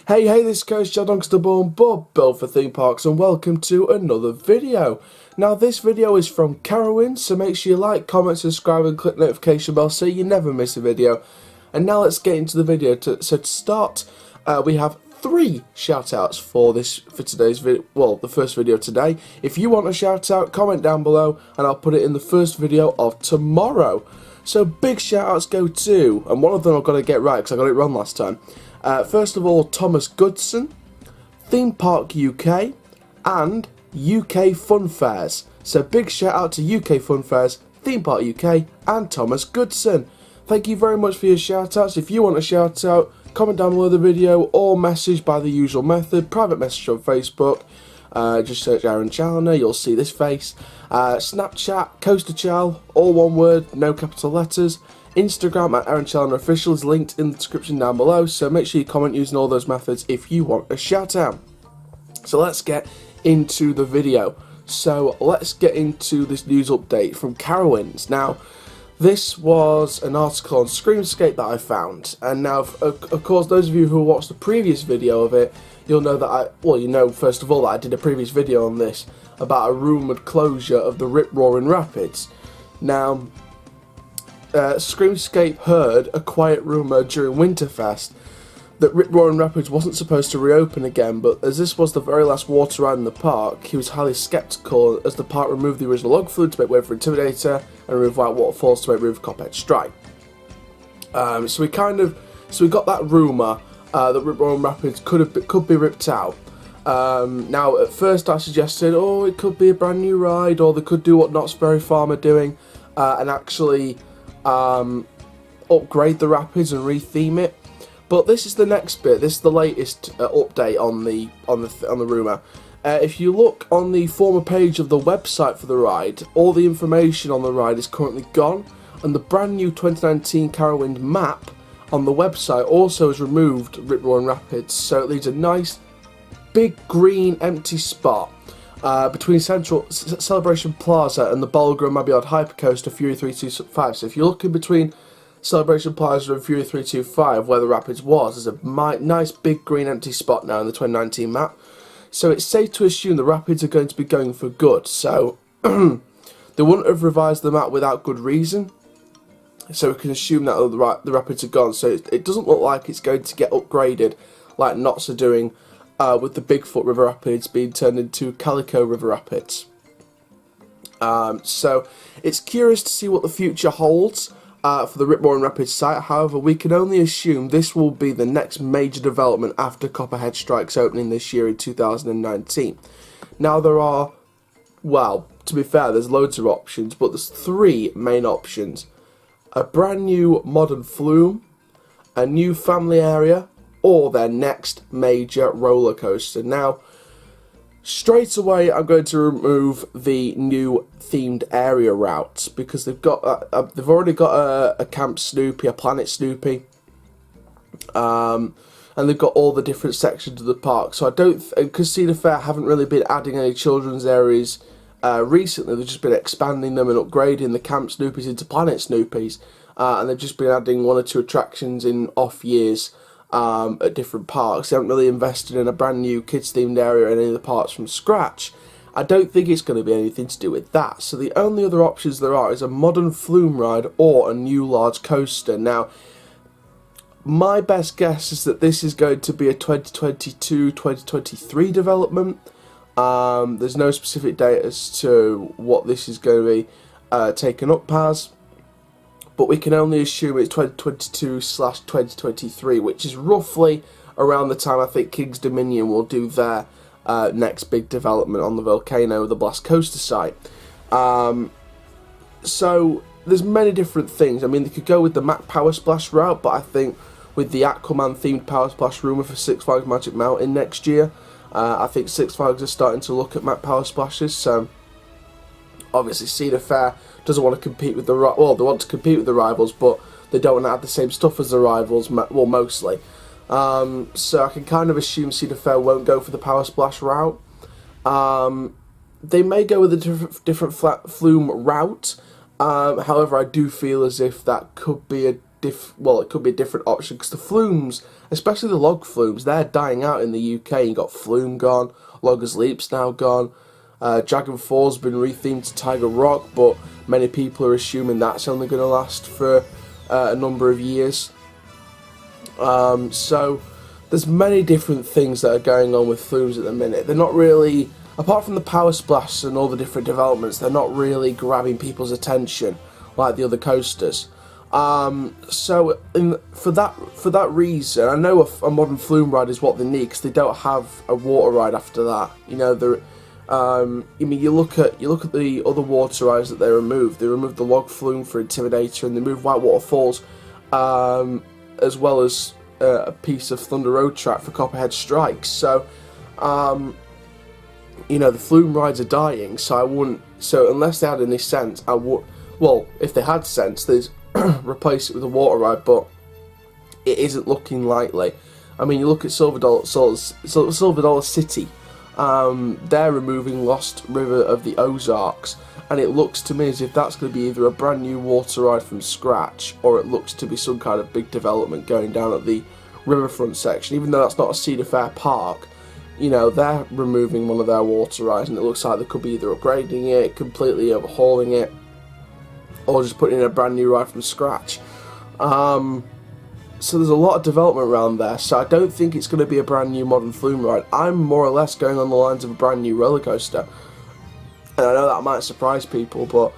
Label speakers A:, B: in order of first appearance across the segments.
A: Hey, this is Coach Chad Born Bob, built for theme parks, and welcome to another video. Now, this video is from Carowinds, so make sure you like, comment, subscribe, and click the notification bell so you never miss a video. And now let's get into the video. So to start, we have 3 shout-outs for today's video. Well, the first video today. If you want a shout-out, comment down below, and I'll put it in the first video of tomorrow. So big shout-outs go to, and one of them I've got to get right because I got it wrong last time. First of all, Thomas Goodson, Theme Park UK, and UK Fun Fairs. So big shout out to UK Fun Fairs, Theme Park UK, and Thomas Goodson. Thank you very much for your shout outs. If you want a shout out, comment down below the video or message by the usual method, private message on Facebook. Just search Aaron Challoner, you'll see this face. Snapchat, Coaster Chal, all one word, no capital letters. Instagram at Aaron Challoner Official is linked in the description down below, so make sure you comment using all those methods if you want a shout out. So let's get into the video. So let's get into this news update from Carowinds. Now, this was an article on Screamscape that I found, and now, of course, those of you who watched the previous video of it, you'll know that you know first of all that I did a previous video on this about a rumoured closure of the Rip Roarin Rapids. Now, Screamscape heard a quiet rumour during Winterfest that Rip Roarin Rapids wasn't supposed to reopen again, but as this was the very last water ride in the park, he was highly sceptical as the park removed the original log fluid to make way for Intimidator and removed white waterfalls to make room for Copperhead Strike. So we got that rumour that Rip Roarin Rapids could be ripped out. Now, at first I suggested, it could be a brand new ride, or they could do what Knott's Berry Farm are doing and actually upgrade the rapids and retheme it. But this is the next bit. This is the latest update on the rumor. If you look on the former page of the website for the ride, all the information on the ride is currently gone, and the brand new 2019 Carowinds map on the website also has removed Rip Roarin Rapids, so it leaves a nice big green empty spot between Central Celebration Plaza and the Bolger and Mabiod Hypercoaster Fury 325. So if you're looking between Celebration Plaza and Fury 325, where the Rapids was, there's a nice big green empty spot now in the 2019 map. So it's safe to assume the Rapids are going to be going for good. So they wouldn't have revised the map without good reason. So we can assume that the Rapids are gone. So it doesn't look like it's going to get upgraded like Knott's are doing, with the Bigfoot River Rapids being turned into Calico River Rapids. So it's curious to see what the future holds for the Rip Roarin Rapids site. However, we can only assume this will be the next major development after Copperhead Strike's opening this year in 2019. Now, there are, well, to be fair, there's loads of options, but there's 3 main options. A brand new modern flume, a new family area, or their next major roller coaster. Now, straight away, I'm going to remove the new themed area route because they've already got a Camp Snoopy, a Planet Snoopy, and they've got all the different sections of the park. So I don't, because Cedar Fair haven't really been adding any children's areas recently. They've just been expanding them and upgrading the Camp Snoopies into Planet Snoopies, and they've just been adding 1 or 2 attractions in off years. At different parks. They haven't really invested in a brand new kids themed area in any of the parks from scratch. I don't think it's going to be anything to do with that. So the only other options there are is a modern flume ride or a new large coaster. Now, my best guess is that this is going to be a 2022-2023 development. There's no specific date as to what this is going to be taken up as, but we can only assume it's 2022/2023, which is roughly around the time I think King's Dominion will do their next big development on the Volcano, the Blast Coaster site. So there's many different things. I mean, they could go with the Mac Power Splash route, but I think with the Aquaman themed Power Splash rumour for Six Flags Magic Mountain next year, I think Six Flags are starting to look at Mac Power Splashes. So obviously Cedar Fair doesn't want to compete with they want to compete with the rivals, but they don't want to have the same stuff as the rivals, well, mostly. So I can kind of assume Cedar Fair won't go for the Power Splash route. They may go with a different flat flume route. However, I do feel as if that could be it could be a different option, because the flumes, especially the log flumes, they're dying out in the UK. You got Flume gone, Loggers Leap's now gone. Dragon Fall's been rethemed to Tiger Rock, but many people are assuming that's only going to last for a number of years. So there's many different things that are going on with flumes at the minute. They're not really, apart from the power splash and all the different developments, they're not really grabbing people's attention like the other coasters. So for that reason, I know a modern flume ride is what they need, because they don't have a water ride after that. You know, I mean, you look at the other water rides that they removed. They removed the log flume for Intimidator, and they moved Whitewater Falls, as well as a piece of Thunder Road track for Copperhead Strikes. So, you know, the flume rides are dying. So unless they had any sense, well, if they had sense, they'd replace it with a water ride. But it isn't looking likely. I mean, you look at Silver Dollar City. They're removing Lost River of the Ozarks, and it looks to me as if that's going to be either a brand new water ride from scratch, or it looks to be some kind of big development going down at the riverfront section. Even though that's not a Cedar Fair park, you know, they're removing one of their water rides, and it looks like they could be either upgrading it, completely overhauling it, or just putting in a brand new ride from scratch. So there's a lot of development around there, so I don't think it's going to be a brand new modern flume ride. I'm more or less going on the lines of a brand new roller coaster. And I know that might surprise people, but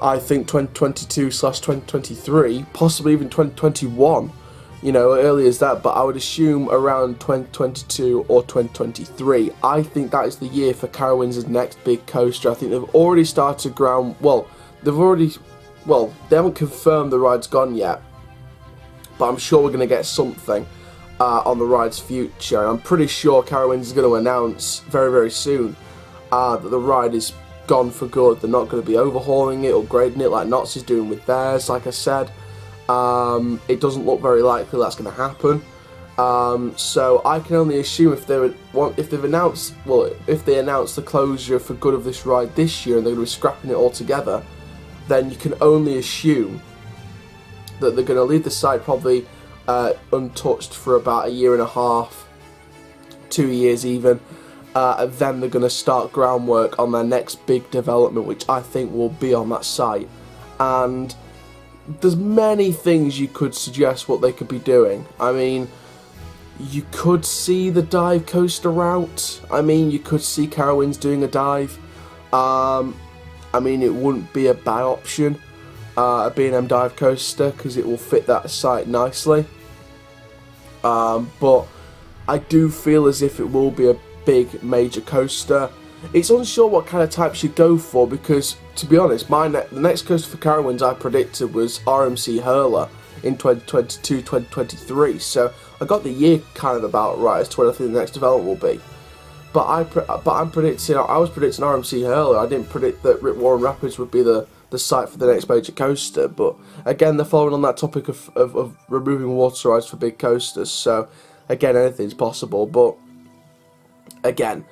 A: I think 2022/2023, possibly even 2021, you know, early as that, but I would assume around 2022 or 2023. I think that is the year for Carowinds' next big coaster. I think they've already started they haven't confirmed the ride's gone yet, but I'm sure we're going to get something on the ride's future. And I'm pretty sure Carowinds is going to announce very, very soon that the ride is gone for good. They're not going to be overhauling it, upgrading it like Knott's is doing with theirs, like I said. It doesn't look very likely that's going to happen. So I can only assume if they announce the closure for good of this ride this year, and they're going to be scrapping it altogether, then you can only assume that they're going to leave the site probably untouched for about a year and a half, 2 years even, and then they're going to start groundwork on their next big development, which I think will be on that site. And there's many things you could suggest what they could be doing. I mean, you could see the dive coaster route. I mean, you could see Carowinds doing a dive. I mean, it wouldn't be a bad option. A B&M dive coaster, because it will fit that site nicely, but I do feel as if it will be a big major coaster. It's unsure what kind of types you go for, because to be honest, the next coaster for Carowinds I predicted was RMC Hurler in 2022-2023, so I got the year kind of about right as to when I think the next development will be. But I was predicting RMC Hurler. I didn't predict that Rip Roarin Rapids would be the site for the next major coaster, but again, they're following on that topic of removing water rides for big coasters, so again, anything's possible. But again,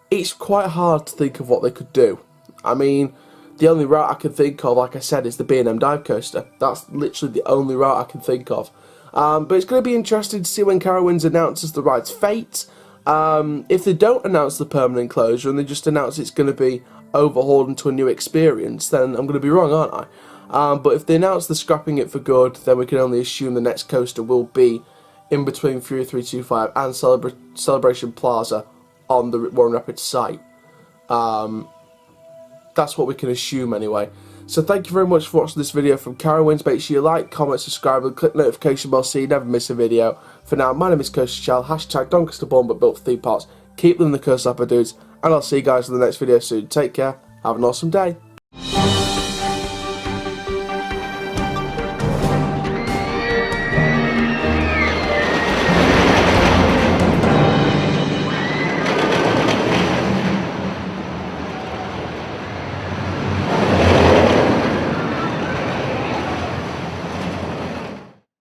A: it's quite hard to think of what they could do. I mean, the only route I can think of, like I said, is the B&M dive coaster. That's literally the only route I can think of. But it's going to be interesting to see when Carowinds announces the ride's fate. If they don't announce the permanent closure and they just announce it's going to be overhauled into a new experience, then I'm going to be wrong, aren't I? But if they announce they're scrapping it for good, then we can only assume the next coaster will be in between Fury 325 and Celebration Plaza on the Rip Roarin Rapids site. That's what we can assume anyway. So thank you very much for watching this video from Carowinds. Make sure you like, comment, subscribe, and click the notification bell so you never miss a video. For now, my name is Coaster Chal, hashtag #DoncasterBorn but built for theme parks. Keep them the curse up, dudes, and I'll see you guys in the next video soon. Take care, have an awesome day.